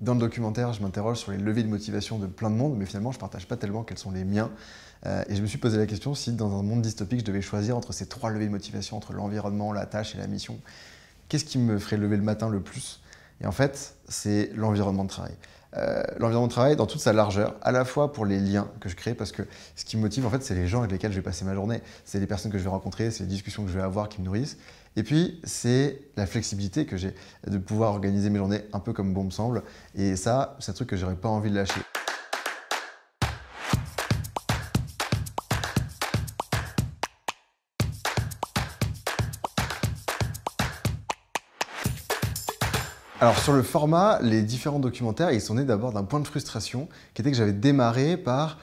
Dans le documentaire, je m'interroge sur les leviers de motivation de plein de monde, mais finalement, je ne partage pas tellement quels sont les miens. Et je me suis posé la question si, dans un monde dystopique, je devais choisir entre ces trois leviers de motivation, entre l'environnement, la tâche et la mission, qu'est-ce qui me ferait lever le matin le plus? Et en fait, c'est l'environnement de travail. L'environnement de travail dans toute sa largeur, à la fois pour les liens que je crée, parce que ce qui me motive, en fait, c'est les gens avec lesquels je vais passer ma journée, c'est les personnes que je vais rencontrer, c'est les discussions que je vais avoir qui me nourrissent. Et puis, c'est la flexibilité que j'ai de pouvoir organiser mes journées un peu comme bon me semble. Et ça, c'est un truc que j'aurais pas envie de lâcher. Alors sur le format, les différents documentaires, ils sont nés d'abord d'un point de frustration qui était que j'avais démarré par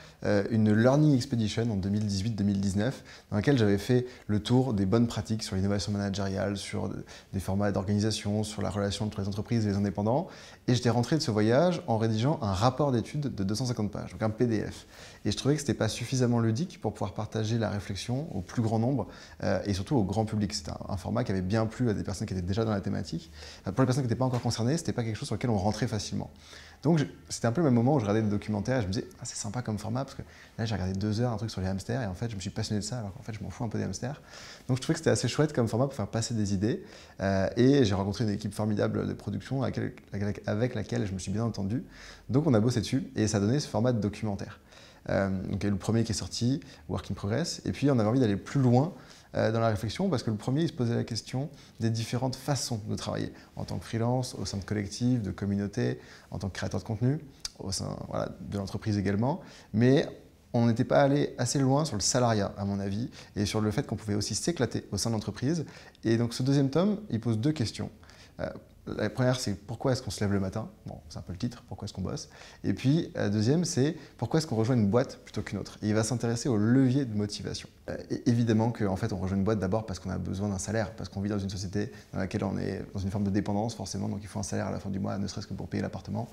une Learning Expedition en 2018-2019 dans laquelle j'avais fait le tour des bonnes pratiques sur l'innovation managériale, sur des formats d'organisation, sur la relation entre les entreprises et les indépendants. Et j'étais rentré de ce voyage en rédigeant un rapport d'études de 250 pages, donc un PDF. Et je trouvais que ce n'était pas suffisamment ludique pour pouvoir partager la réflexion au plus grand nombre et surtout au grand public. C'était un format qui avait bien plu à des personnes qui étaient déjà dans la thématique. Pour les personnes qui n'étaient pas encore concernées, c'était pas quelque chose sur lequel on rentrait facilement. Donc c'était un peu le même moment où je regardais des documentaires et je me disais ah, c'est sympa comme format parce que là j'ai regardé 2 heures un truc sur les hamsters et en fait je me suis passionné de ça alors qu'en fait je m'en fous un peu des hamsters. Donc je trouvais que c'était assez chouette comme format pour faire passer des idées et j'ai rencontré une équipe formidable de production avec laquelle je me suis bien entendu. Donc on a bossé dessus et ça a donné ce format de documentaire. Donc le premier qui est sorti, Work in Progress, et puis on avait envie d'aller plus loin dans la réflexion parce que le premier il se posait la question des différentes façons de travailler en tant que freelance, au sein de collectifs, de communautés, en tant que créateur de contenu, au sein de l'entreprise également, mais on n'était pas allé assez loin sur le salariat à mon avis et sur le fait qu'on pouvait aussi s'éclater au sein de l'entreprise. Et donc ce deuxième tome, il pose 2 questions. La première, c'est pourquoi est-ce qu'on se lève le matin? Bon, c'est un peu le titre, pourquoi est-ce qu'on bosse? Et puis, deuxième, c'est pourquoi est-ce qu'on rejoint une boîte plutôt qu'une autre? Et il va s'intéresser au levier de motivation. Et évidemment qu'en fait, on rejoint une boîte d'abord parce qu'on a besoin d'un salaire, parce qu'on vit dans une société dans laquelle on est dans une forme de dépendance, forcément, donc il faut un salaire à la fin du mois, ne serait-ce que pour payer l'appartement.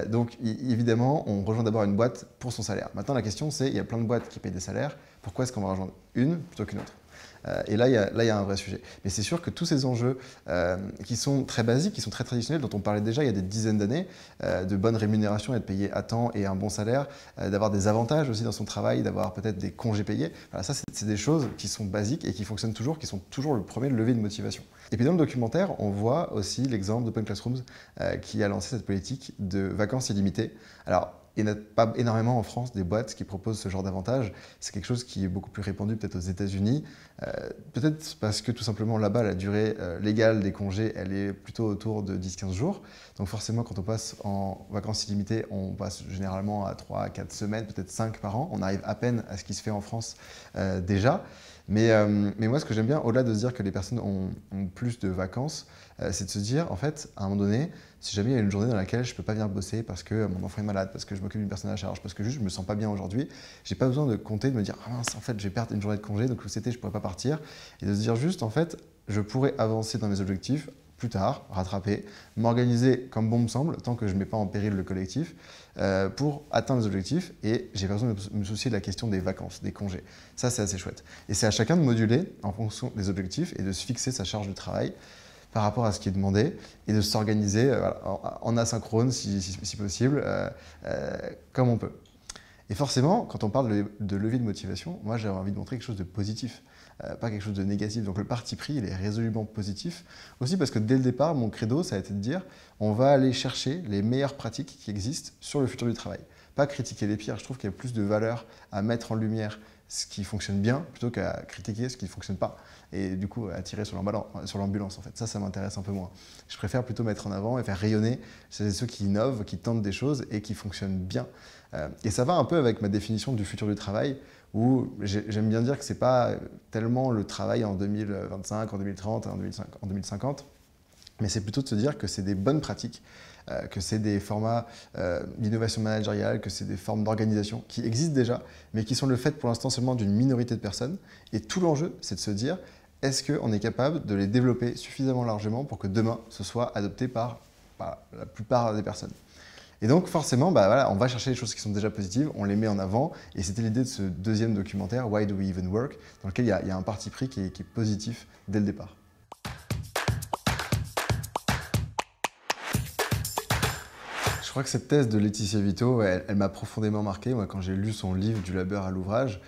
Donc, évidemment, on rejoint d'abord une boîte pour son salaire. Maintenant, la question, c'est, il y a plein de boîtes qui payent des salaires, pourquoi est-ce qu'on va rejoindre une plutôt qu'une autre? Et là, il y a un vrai sujet. Mais c'est sûr que tous ces enjeux qui sont très basiques, qui sont très traditionnels, dont on parlait déjà il y a des dizaines d'années, de bonne rémunération, être payé à temps et un bon salaire, d'avoir des avantages aussi dans son travail, d'avoir peut-être des congés payés, voilà, ça c'est des choses qui sont basiques et qui fonctionnent toujours, qui sont toujours le premier levier de motivation. Et puis dans le documentaire, on voit aussi l'exemple d'Open Classrooms qui a lancé cette politique de vacances illimitées. Alors, il n'y en a pas énormément en France des boîtes qui proposent ce genre d'avantages. C'est quelque chose qui est beaucoup plus répandu peut-être aux États-Unis. Peut-être parce que tout simplement là-bas, la durée légale des congés, elle est plutôt autour de 10-15 jours. Donc forcément, quand on passe en vacances illimitées, on passe généralement à 3 à 4 semaines, peut-être 5 par an. On arrive à peine à ce qui se fait en France déjà. Mais moi, ce que j'aime bien, au-delà de se dire que les personnes ont plus de vacances, c'est de se dire, en fait, à un moment donné, si jamais il y a une journée dans laquelle je ne peux pas venir bosser parce que mon enfant est malade, parce que je m'occupe d'une personne à charge, parce que juste je ne me sens pas bien aujourd'hui, je n'ai pas besoin de compter, de me dire « Ah mince, en fait, je vais perdre une journée de congé, donc cet été, je ne pourrais pas partir. » Et de se dire juste, en fait, je pourrais avancer dans mes objectifs plus tard, rattraper, m'organiser comme bon me semble, tant que je ne mets pas en péril le collectif, pour atteindre les objectifs. Et j'ai pas besoin de me soucier de la question des vacances, des congés. Ça, c'est assez chouette. Et c'est à chacun de moduler en fonction des objectifs et de se fixer sa charge de travail par rapport à ce qui est demandé et de s'organiser en asynchrone, si possible, comme on peut. Et forcément, quand on parle de levier de motivation, moi j'avais envie de montrer quelque chose de positif, pas quelque chose de négatif. Donc le parti pris, il est résolument positif. Aussi parce que dès le départ, mon credo, ça a été de dire on va aller chercher les meilleures pratiques qui existent sur le futur du travail. Pas critiquer les pires, je trouve qu'il y a plus de valeur à mettre en lumière ce qui fonctionne bien plutôt qu'à critiquer ce qui ne fonctionne pas et du coup à tirer sur l'ambulance en fait. Ça m'intéresse un peu moins. Je préfère plutôt mettre en avant et faire rayonner ceux qui innovent, qui tentent des choses et qui fonctionnent bien. Et ça va un peu avec ma définition du futur du travail où j'aime bien dire que ce n'est pas tellement le travail en 2025, en 2030, en 2050, mais c'est plutôt de se dire que c'est des bonnes pratiques, que c'est des formats d'innovation managériale, que c'est des formes d'organisation qui existent déjà, mais qui sont le fait pour l'instant seulement d'une minorité de personnes. Et tout l'enjeu, c'est de se dire, est-ce qu'on est capable de les développer suffisamment largement pour que demain, ce soit adopté par la plupart des personnes? Et donc forcément, on va chercher les choses qui sont déjà positives, on les met en avant, et c'était l'idée de ce deuxième documentaire, Why Do We Even Work, dans lequel il y a un parti pris qui est positif dès le départ. Je crois que cette thèse de Laetitia Vito, elle m'a profondément marqué moi, quand j'ai lu son livre Du labeur à l'ouvrage.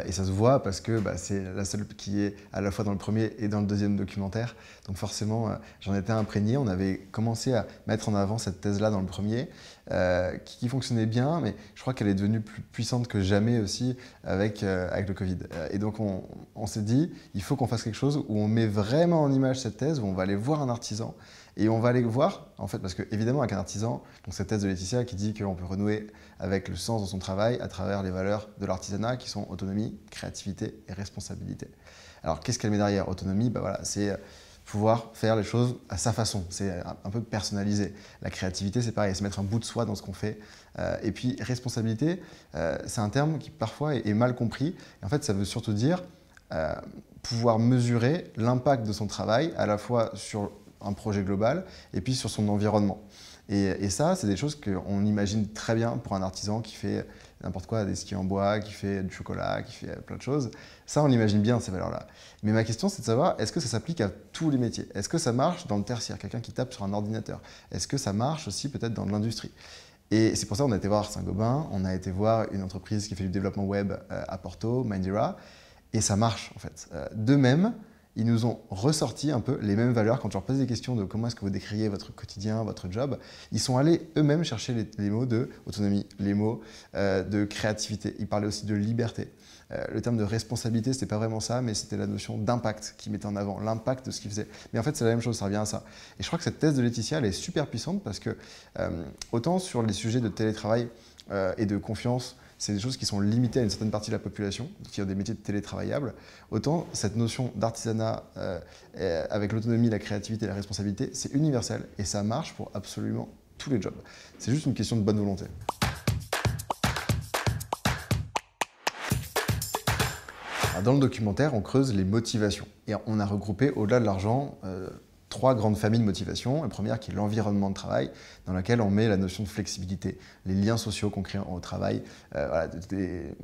Et ça se voit parce que c'est la seule qui est à la fois dans le premier et dans le deuxième documentaire. Donc forcément, j'en étais imprégné. On avait commencé à mettre en avant cette thèse-là dans le premier, qui fonctionnait bien, mais je crois qu'elle est devenue plus puissante que jamais aussi avec le Covid. Et donc on s'est dit, il faut qu'on fasse quelque chose où on met vraiment en image cette thèse, où on va aller voir un artisan. Et on va aller voir, en fait, parce que évidemment avec un artisan, donc cette thèse de Laetitia qui dit qu'on peut renouer avec le sens de son travail à travers les valeurs de l'artisanat qui sont autonomie, créativité et responsabilité. Alors qu'est-ce qu'elle met derrière? Autonomie, voilà, c'est pouvoir faire les choses à sa façon, c'est un peu personnalisé. La créativité, c'est pareil, c'est mettre un bout de soi dans ce qu'on fait. Et puis responsabilité, c'est un terme qui parfois est mal compris. Et en fait, ça veut surtout dire pouvoir mesurer l'impact de son travail à la fois sur un projet global et puis sur son environnement. Et ça, c'est des choses qu'on imagine très bien pour un artisan qui fait n'importe quoi, des skis en bois, qui fait du chocolat, qui fait plein de choses. Ça, on imagine bien ces valeurs-là. Mais ma question, c'est de savoir, est-ce que ça s'applique à tous les métiers? Est-ce que ça marche dans le tertiaire, quelqu'un qui tape sur un ordinateur? Est-ce que ça marche aussi peut-être dans l'industrie? Et c'est pour ça qu'on a été voir Saint-Gobain, on a été voir une entreprise qui fait du développement web à Porto, Mindera, et ça marche en fait. De même, ils nous ont ressorti un peu les mêmes valeurs. Quand je leur posais des questions de comment est-ce que vous décririez votre quotidien, votre job, ils sont allés eux-mêmes chercher les mots de autonomie, les mots de créativité. Ils parlaient aussi de liberté. Le terme de responsabilité, c'était pas vraiment ça, mais c'était la notion d'impact qu'ils mettaient en avant, l'impact de ce qu'ils faisaient. Mais en fait, c'est la même chose, ça revient à ça. Et je crois que cette thèse de Laetitia, elle est super puissante parce que autant sur les sujets de télétravail et de confiance, c'est des choses qui sont limitées à une certaine partie de la population, qui ont des métiers télétravaillables. Autant cette notion d'artisanat avec l'autonomie, la créativité et la responsabilité, c'est universel et ça marche pour absolument tous les jobs. C'est juste une question de bonne volonté. Alors, dans le documentaire, on creuse les motivations et on a regroupé au-delà de l'argent 3 grandes familles de motivation. La première qui est l'environnement de travail, dans laquelle on met la notion de flexibilité, les liens sociaux qu'on crée au travail, voilà,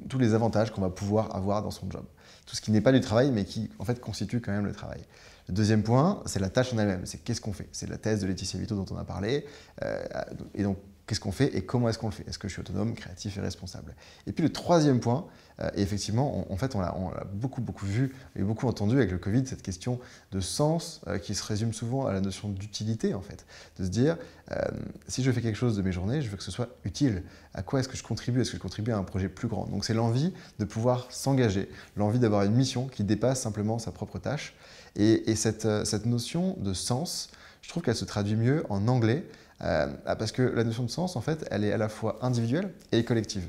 tous les avantages qu'on va pouvoir avoir dans son job. Tout ce qui n'est pas du travail, mais qui en fait constitue quand même le travail. Le deuxième point, c'est la tâche en elle-même, c'est qu'est-ce qu'on fait. C'est la thèse de Laetitia Vito dont on a parlé. Et donc, qu'est-ce qu'on fait et comment est-ce qu'on le fait? Est-ce que je suis autonome, créatif et responsable? Et puis le troisième point, et effectivement, en fait, on l'a beaucoup vu et beaucoup entendu avec le Covid, cette question de sens qui se résume souvent à la notion d'utilité, en fait. De se dire, si je fais quelque chose de mes journées, je veux que ce soit utile. À quoi est-ce que je contribue? Est-ce que je contribue à un projet plus grand? Donc c'est l'envie de pouvoir s'engager, l'envie d'avoir une mission qui dépasse simplement sa propre tâche. Et cette notion de sens, je trouve qu'elle se traduit mieux en anglais, parce que la notion de sens, en fait, elle est à la fois individuelle et collective.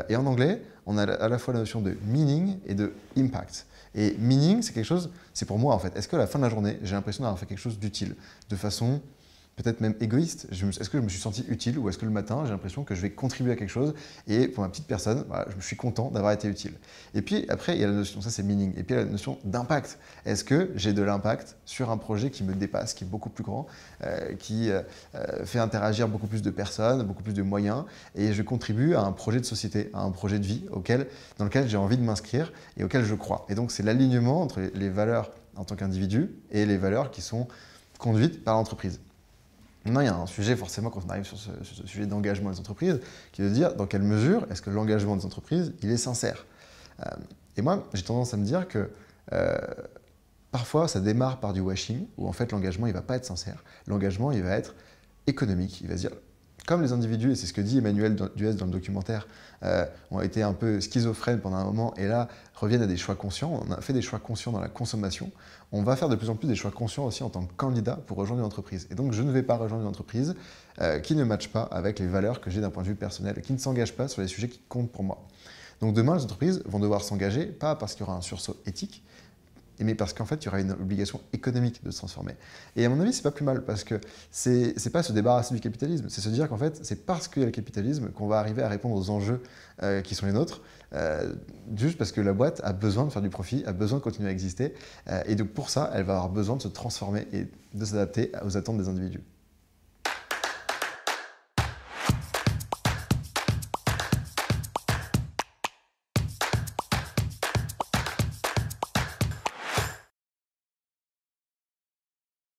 Et en anglais, on a à la fois la notion de meaning et de impact. Et meaning, c'est quelque chose, c'est pour moi en fait. Est-ce qu'à la fin de la journée, j'ai l'impression d'avoir fait quelque chose d'utile, de façon peut-être même égoïste? Est-ce que je me suis senti utile ou est-ce que le matin, j'ai l'impression que je vais contribuer à quelque chose et pour ma petite personne, voilà, je suis content d'avoir été utile. Et puis après, il y a la notion, ça c'est meaning, et puis il y a la notion d'impact. Est-ce que j'ai de l'impact sur un projet qui me dépasse, qui est beaucoup plus grand, qui fait interagir beaucoup plus de personnes, beaucoup plus de moyens, et je contribue à un projet de société, à un projet de vie dans lequel j'ai envie de m'inscrire et auquel je crois. Et donc c'est l'alignement entre les valeurs en tant qu'individu et les valeurs qui sont conduites par l'entreprise. Maintenant, il y a un sujet forcément quand on arrive sur ce sujet d'engagement des entreprises, qui est de dire dans quelle mesure est-ce que l'engagement des entreprises il est sincère. Et moi, j'ai tendance à me dire que parfois ça démarre par du washing, où en fait l'engagement il ne va pas être sincère. L'engagement il va être économique, il va se dire comme les individus, et c'est ce que dit Emmanuel Duez dans le documentaire, ont été un peu schizophrènes pendant un moment et là reviennent à des choix conscients. On a fait des choix conscients dans la consommation. On va faire de plus en plus des choix conscients aussi en tant que candidat pour rejoindre une entreprise. Et donc je ne vais pas rejoindre une entreprise qui ne matche pas avec les valeurs que j'ai d'un point de vue personnel, qui ne s'engage pas sur les sujets qui comptent pour moi. Donc demain, les entreprises vont devoir s'engager, pas parce qu'il y aura un sursaut éthique, mais parce qu'en fait, il y aura une obligation économique de se transformer. Et à mon avis, c'est pas plus mal, parce que c'est pas se débarrasser du capitalisme, c'est se dire qu'en fait, c'est parce qu'il y a le capitalisme qu'on va arriver à répondre aux enjeux qui sont les nôtres, juste parce que la boîte a besoin de faire du profit, a besoin de continuer à exister, et donc pour ça, elle va avoir besoin de se transformer et de s'adapter aux attentes des individus.